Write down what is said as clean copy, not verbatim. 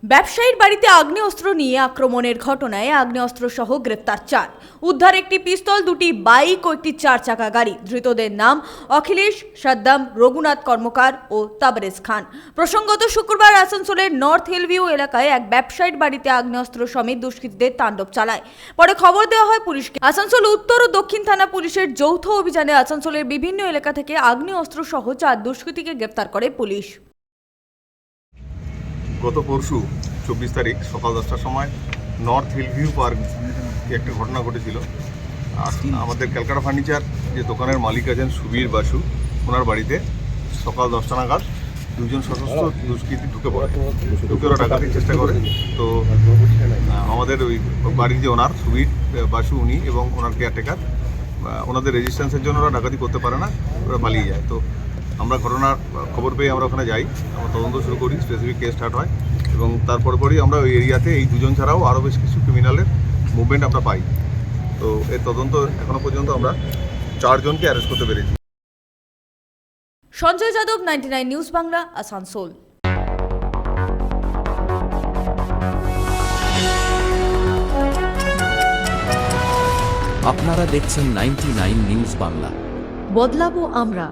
ব্যবসায়ীর বাড়িতে আগ্নেয়াস্ত্র নিয়ে আক্রমণের ঘটনায় আগ্নেয়াস্ত্র সহ গ্রেপ্তার 4। উদ্ধার একটি পিস্তল, 2টি বাইক ও একটি 4 চাকা গাড়ি। ধৃতদের নাম অখিলেশ, সাদ্দাম, রঘুনাথ কর্মকার ও তাবরেজ খান। প্রসঙ্গত, শুক্রবার আসানসোলের নর্থ হিলভিউ এলাকায় এক ব্যবসায়ীর বাড়িতে আগ্নেয়াস্ত্র সমেত দুষ্কৃতীদের তাণ্ডব চালায়। পরে খবর দেওয়া হয় পুলিশকে। আসানসোল উত্তর ও দক্ষিণ থানা পুলিশের যৌথ অভিযানে আসানসোলের বিভিন্ন এলাকা থেকে আগ্নেয়াস্ত্র সহ 4 দুষ্কৃতীকে গ্রেপ্তার করে পুলিশ। গত পরশু 24 তারিখ সকাল 10টার সময় নর্থ হিলভিউ পার্ক একটা ঘটনা ঘটেছিল। আর আমাদের ক্যালকাটা ফার্নিচার যে দোকানের মালিক আছেন সুবীর বাসু, ওনার বাড়িতে সকাল 10টা নাগাদ দুজন সশস্ত্র দুষ্কৃতী ঢুকে পড়ে, ওরা ডাকাতির চেষ্টা করে। তো আমাদের ওই বাড়ির যে ওনার সুবীর বাসু উনি এবং ওনার কেয়ারটেকার, ওনাদের রেজিস্ট্যান্সের জন্য ওরা ডাকাতি করতে পারে না, ওরা পালিয়ে যায়। তো আমরা ঘটনার খবর পেয়ে আমরা ওখানে যাই, আমরা তদন্ত শুরু করি, স্পেসিফিক কেস স্টার্ট হয় এবং তারপর পরই আমরা ওই এরিয়াতে এই দুজন ছাড়াও আরও বেশ কিছু ক্রিমিনালের মুভমেন্ট আমরা পাই। তো এর তদন্ত এখনো পর্যন্ত আমরা 4 জনকে অ্যারেস্ট করতে পেরেছি। সঞ্জয় যাদব, 99 নিউজ বাংলা, আসানসোল। আপনারা দেখছেন 99 নিউজ বাংলা। বদলাবো আমরা।